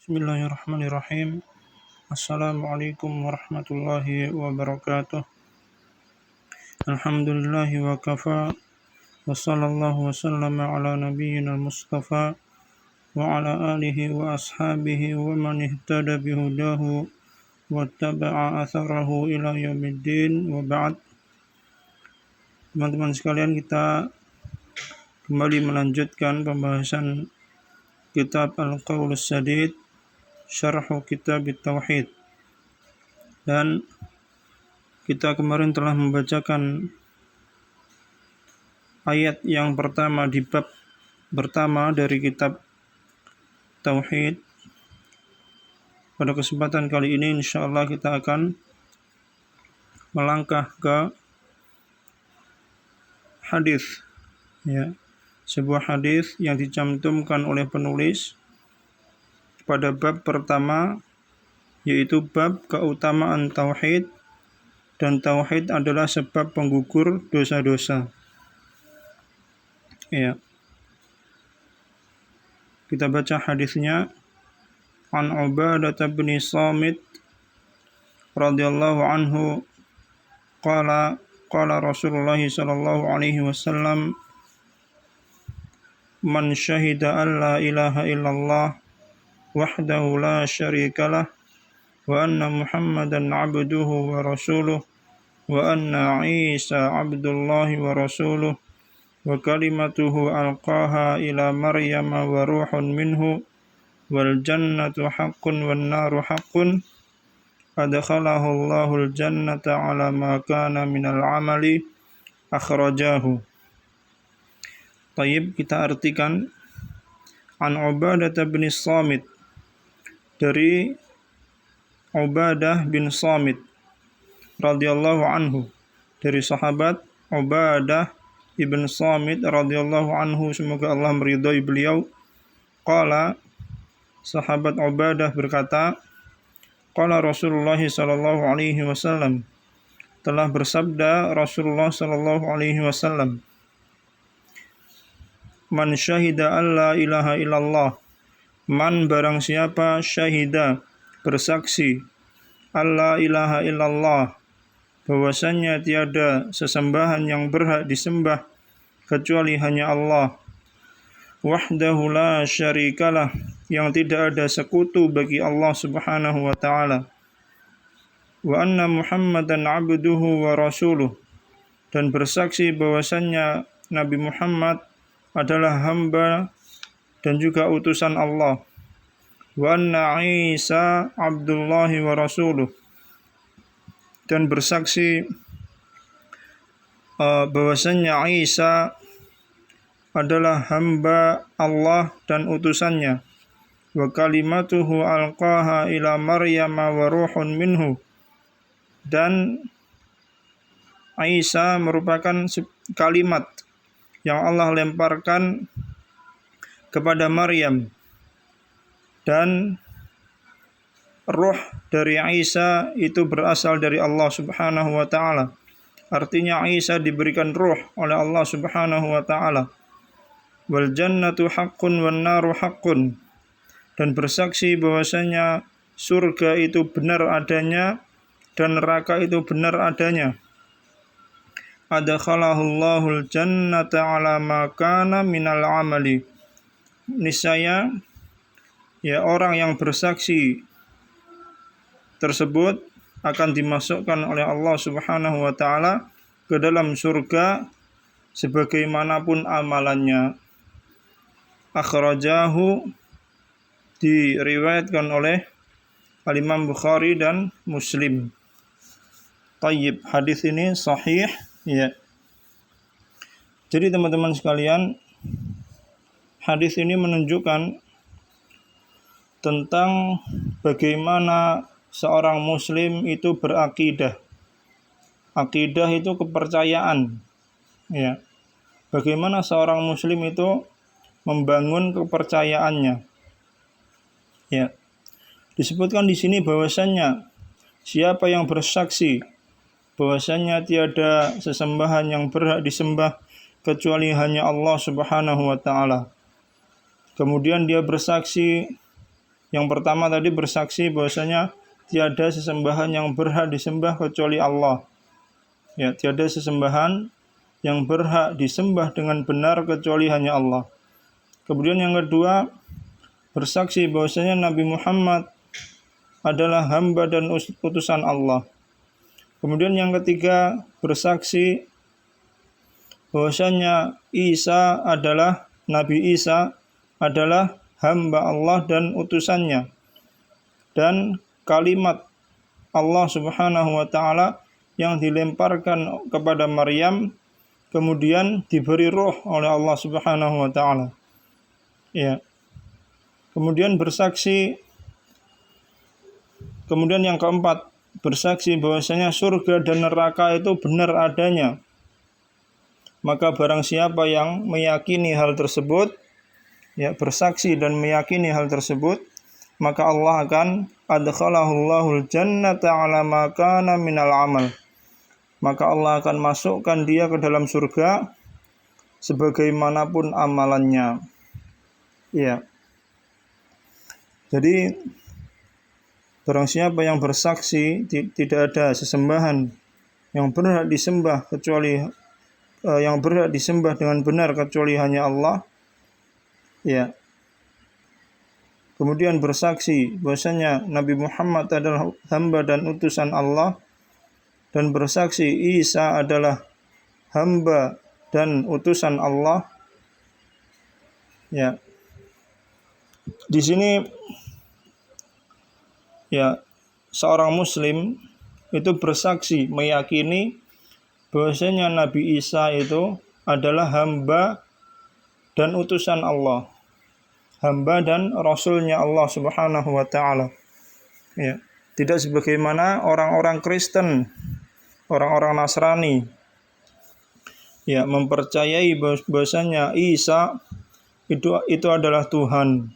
Bismillahirrahmanirrahim. Assalamualaikum warahmatullahi wabarakatuh. Alhamdulillahi wa kafa. Wa sallallahu wa sallama ala nabiyyina Mustafa wa ala alihi wa ashabihi wa man ihtada bihudahu wa taba'a atharahu ila yaumiddin wa ba'd. Teman-teman sekalian, kita kembali melanjutkan pembahasan kitab Al-Qaulus Sadid, Syarhu Kitab Tauhid. Dan kita kemarin telah membacakan ayat yang pertama di bab pertama dari kitab Tauhid. Pada kesempatan kali ini insyaallah kita akan melangkah ke hadis, sebuah hadis yang dicantumkan oleh penulis pada bab pertama, yaitu bab keutamaan tauhid, dan tauhid adalah sebab penggugur dosa-dosa. Kita baca hadisnya. An Ubadah bin Samit radhiyallahu anhu qala Rasulullah sallallahu alaihi wasallam, man syahida an la ilaha illallah wahdahu la syarikalah wa anna Muhammadan abduhu wa rasuluh wa anna Isa abdullahi wa rasuluh wa kalimatuhu alqaha ila Maryam wa ruhun minhu wal jannatu haqqun wan naru haqqun adkhalahu Allahul jannata ala ma kana minal amali akhrajahu. Taib, kita artikan. An Ubadah bin Samit, dari Ubadah bin Samit radhiyallahu anhu, dari sahabat Ubadah ibn Samit radhiyallahu anhu, semoga Allah meridhai beliau. Qala, sahabat Ubadah berkata, qala Rasulullah sallallahu alaihi wasallam, telah bersabda Rasulullah sallallahu alaihi wasallam, man syahida an la ilaha illallah, man barang siapa, syahida bersaksi, an la ilaha illallah bahwasanya tiada sesembahan yang berhak disembah kecuali hanya Allah, wahdahu la syarikalah, yang tidak ada sekutu bagi Allah subhanahu wa ta'ala, wa anna Muhammadan abduhu wa rasuluh, dan bersaksi bahwasanya Nabi Muhammad adalah hamba dan juga utusan Allah, wa anna Isa abdullahi wa rasuluh, dan bersaksi bahwasanya Isa adalah hamba Allah dan utusannya, wa kalimatuhu alqaha ila Maryam wa ruhun minhu, dan Isa merupakan kalimat yang Allah lemparkan kepada Maryam, dan ruh dari Isa itu berasal dari Allah subhanahu wa ta'ala. Artinya Isa diberikan ruh oleh Allah subhanahu wa ta'ala. Wal jannatu haqqun wan naru haqqun, dan bersaksi bahwasanya surga itu benar adanya dan neraka itu benar adanya. Adkhalahul jannata ala ma kana minal amali, niscaya orang yang bersaksi tersebut akan dimasukkan oleh Allah subhanahu wa ta'ala ke dalam surga sebagaimanapun amalannya. Akhrajahu, diriwayatkan oleh Al-Imam Bukhari dan Muslim. Tayyib, hadis ini sahih, Jadi teman-teman sekalian, hadis ini menunjukkan tentang bagaimana seorang muslim itu berakidah. Akidah itu kepercayaan, Bagaimana seorang muslim itu membangun kepercayaannya. Disebutkan di sini bahwasannya siapa yang bersaksi bahwasannya tiada sesembahan yang berhak disembah kecuali hanya Allah subhanahu wa ta'ala, kemudian dia bersaksi Yang pertama tadi bersaksi bahwasanya tiada sesembahan yang berhak disembah kecuali Allah. Ya, tiada sesembahan yang berhak disembah dengan benar kecuali hanya Allah. Kemudian yang kedua, bersaksi bahwasanya Nabi Muhammad adalah hamba dan utusan Allah. Kemudian yang ketiga, bersaksi bahwasanya Nabi Isa adalah hamba Allah dan utusannya, dan kalimat Allah Subhanahu wa taala yang dilemparkan kepada Maryam kemudian diberi roh oleh Allah Subhanahu wa taala. Ya. Kemudian yang keempat, bersaksi bahwasanya surga dan neraka itu benar adanya. Maka barang siapa yang meyakini hal tersebut, ya, bersaksi dan meyakini hal tersebut, maka Allah akan adkhalahul jannata ala ma kana minal amal. Maka Allah akan masukkan dia ke dalam surga sebagaimanapun amalannya. Ya. Jadi barang siapa yang bersaksi tidak ada sesembahan yang berhak disembah dengan benar kecuali hanya Allah, ya. Kemudian bersaksi bahwasanya Nabi Muhammad adalah hamba dan utusan Allah, dan bersaksi Isa adalah hamba dan utusan Allah. Ya. Di sini ya, seorang muslim itu bersaksi meyakini bahwasanya Nabi Isa itu adalah hamba dan utusan Allah, hamba dan rasulnya Allah Subhanahu wa taala. Ya, tidak sebagaimana orang-orang Kristen, orang-orang Nasrani, ya, mempercayai bahwasanya Isa itu adalah Tuhan.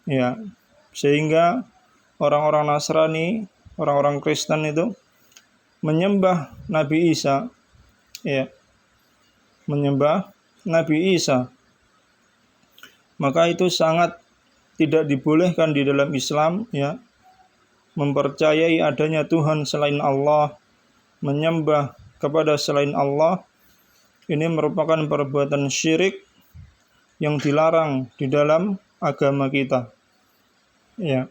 Ya, sehingga orang-orang Nasrani, orang-orang Kristen itu menyembah Nabi Isa, ya, menyembah Nabi Isa. Maka itu sangat tidak dibolehkan di dalam Islam, ya, mempercayai adanya Tuhan selain Allah, menyembah kepada selain Allah. Ini merupakan perbuatan syirik yang dilarang di dalam agama kita. Ya.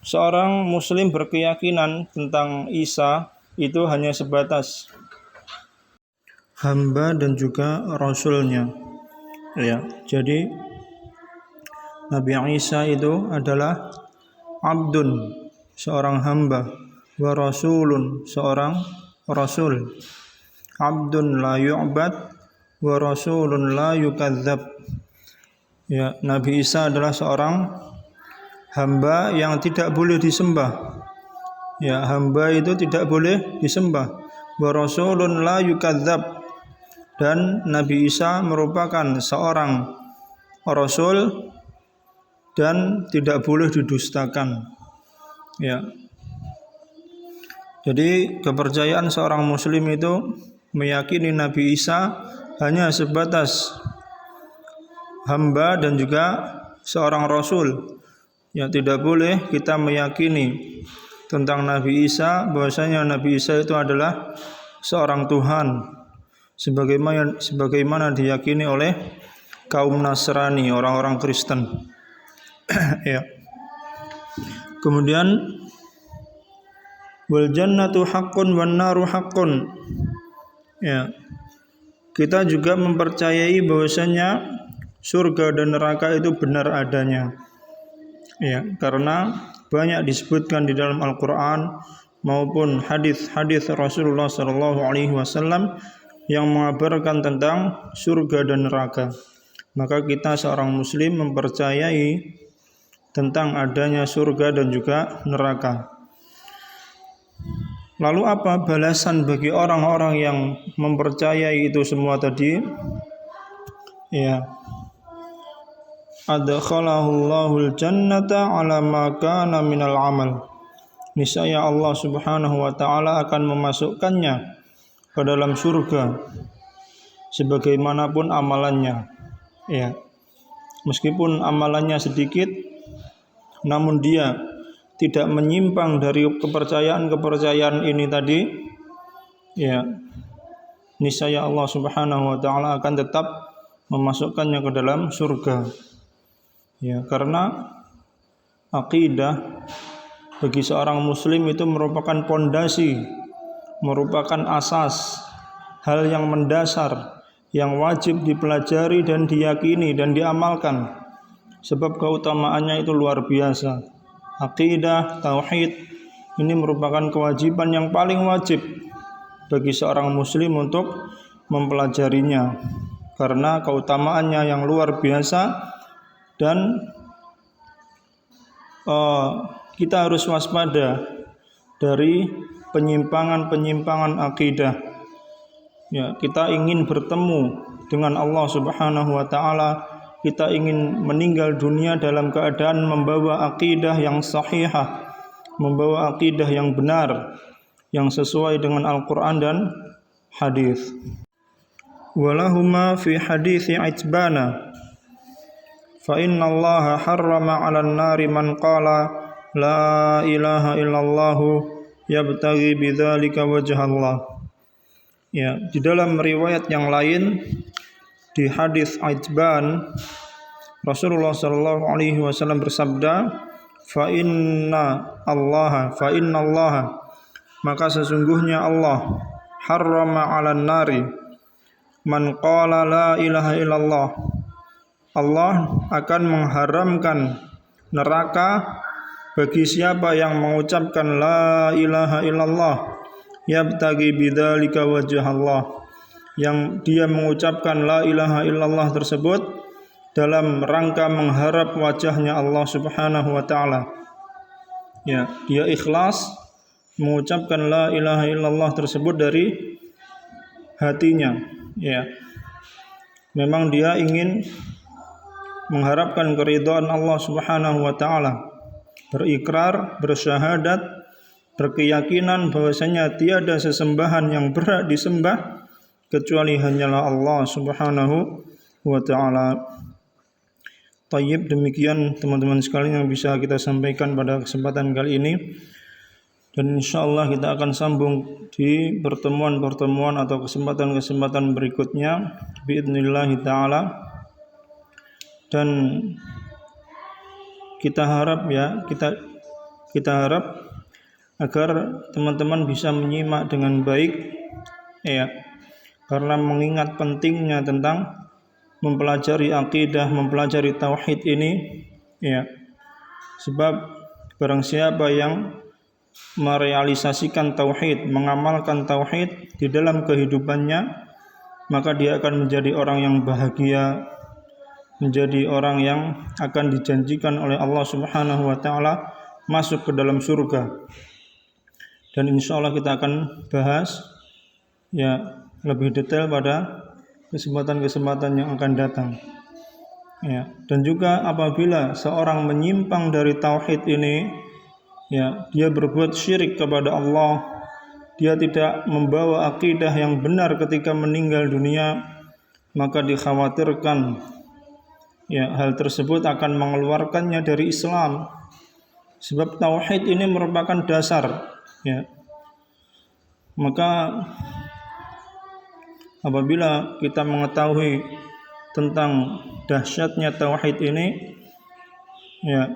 Seorang muslim berkeyakinan tentang Isa itu hanya sebatas hamba dan juga rasulnya. Ya, jadi Nabi Isa itu adalah abdun, seorang hamba, wa rasulun, seorang rasul. Abdun la yu'bad wa rasulun la yukadzab. Ya, Nabi Isa adalah seorang hamba yang tidak boleh disembah. Ya, hamba itu tidak boleh disembah. Wa rasulun la yukadzab. Dan Nabi Isa merupakan seorang rasul dan tidak boleh didustakan. Ya. Jadi kepercayaan seorang muslim itu meyakini Nabi Isa hanya sebatas hamba dan juga seorang rasul. Ya, tidak boleh kita meyakini tentang Nabi Isa bahwasanya Nabi Isa itu adalah seorang Tuhan sebagaimana diyakini oleh kaum Nasrani, orang-orang Kristen. Ya. Kemudian wal jannatu haqqun wan naru haqqun. Ya. Kita juga mempercayai bahwasanya surga dan neraka itu benar adanya. Ya, karena banyak disebutkan di dalam Al-Qur'an maupun hadis-hadis Rasulullah SAW yang mengabarkan tentang surga dan neraka. Maka kita seorang muslim mempercayai tentang adanya surga dan juga neraka. Lalu apa balasan bagi orang-orang yang mempercayai itu semua tadi? Ya. Adkhalahul jannata ala ma kana minal amal. Niscaya Allah Subhanahu wa taala akan memasukkannya ke dalam surga sebagaimanapun amalannya. Ya. meskipun amalannya sedikit, namun dia tidak menyimpang dari kepercayaan ini tadi, ya, niscaya Allah Subhanahu wa taala akan tetap memasukkannya ke dalam surga. Ya, karena akidah bagi seorang muslim itu merupakan pondasi, merupakan asas, hal yang mendasar yang wajib dipelajari dan diyakini dan diamalkan, sebab keutamaannya itu luar biasa. Akidah, tauhid ini merupakan kewajiban yang paling wajib bagi seorang muslim untuk mempelajarinya, karena keutamaannya yang luar biasa. Dan kita harus waspada dari penyimpangan-penyimpangan akidah. Ya, kita ingin bertemu dengan Allah Subhanahu wa taala, kita ingin meninggal dunia dalam keadaan membawa akidah yang sahihah, membawa akidah yang benar, yang sesuai dengan Al-Qur'an dan hadis. Walahuma fi hadithi Itbana, fa inna Allah harrama 'alan nari man qala la ilaha illallah yabtaghi bidzalika wajhallah. Ya, di dalam riwayat yang lain di hadis Itban, Rasulullah sallallahu alaihi wasallam bersabda, fa inna Allah, maka sesungguhnya Allah harrama 'alan nari man qala la ilaha illallah. Allah akan mengharamkan neraka bagi siapa yang mengucapkan la ilaha illallah yabtaghi bidzalika wajhallah, yang dia mengucapkan la ilaha illallah tersebut dalam rangka mengharap wajahnya Allah Subhanahu wa taala. Ya, dia ikhlas mengucapkan la ilaha illallah tersebut dari hatinya. Ya, memang dia ingin mengharapkan keridhaan Allah Subhanahu wa taala, berikrar, bersyahadat, berkeyakinan bahwasanya tiada sesembahan yang berhak disembah kecuali hanyalah Allah Subhanahu wa taala. Tayyib, demikian teman-teman sekalian yang bisa kita sampaikan pada kesempatan kali ini, dan insyaallah kita akan sambung di pertemuan-pertemuan atau kesempatan-kesempatan berikutnya biidznillah taala. Dan kita harap kita harap agar teman-teman bisa menyimak dengan baik, ya, karena mengingat pentingnya tentang mempelajari akidah, mempelajari tauhid ini, ya, sebab barang siapa yang merealisasikan tauhid, mengamalkan tauhid di dalam kehidupannya, maka dia akan menjadi orang yang bahagia, menjadi orang yang akan dijanjikan oleh Allah Subhanahu wa taala masuk ke dalam surga. Dan insyaallah kita akan bahas, ya, lebih detail pada kesempatan-kesempatan yang akan datang. Ya, dan juga apabila seorang menyimpang dari tauhid ini, ya, dia berbuat syirik kepada Allah, dia tidak membawa akidah yang benar ketika meninggal dunia, maka dikhawatirkan, ya, hal tersebut akan mengeluarkannya dari Islam. Sebab tauhid ini merupakan dasar, ya. Maka apabila kita mengetahui tentang dahsyatnya tauhid ini, ya,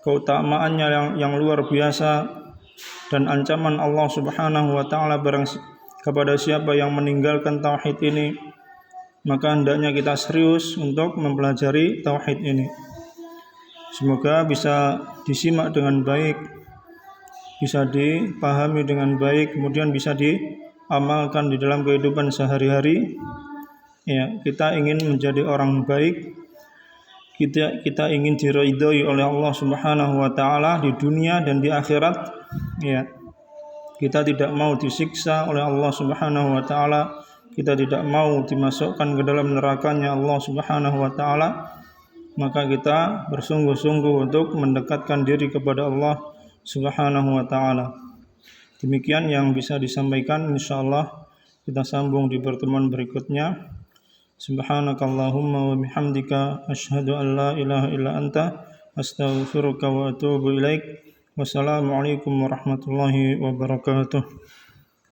keutamaannya yang luar biasa dan ancaman Allah Subhanahu wa taala kepada siapa yang meninggalkan tauhid ini, maka hendaknya kita serius untuk mempelajari tauhid ini. Semoga bisa disimak dengan baik, bisa dipahami dengan baik, kemudian bisa diamalkan di dalam kehidupan sehari-hari. Ya, kita ingin menjadi orang baik, kita ingin diridhoi oleh Allah Subhanahu wa taala di dunia dan di akhirat. Ya, kita tidak mau disiksa oleh Allah Subhanahu wa taala, kita tidak mau dimasukkan ke dalam nerakanya Allah Subhanahu wa taala. Maka kita bersungguh-sungguh untuk mendekatkan diri kepada Allah Subhanahu wa taala. Demikian yang bisa disampaikan, insyaallah kita sambung di pertemuan berikutnya. Subhanakallahumma wa bihamdika asyhadu an la ilaha illa anta astaghfiruka wa atubu ilaik. Wassalamualaikum warahmatullahi wabarakatuh.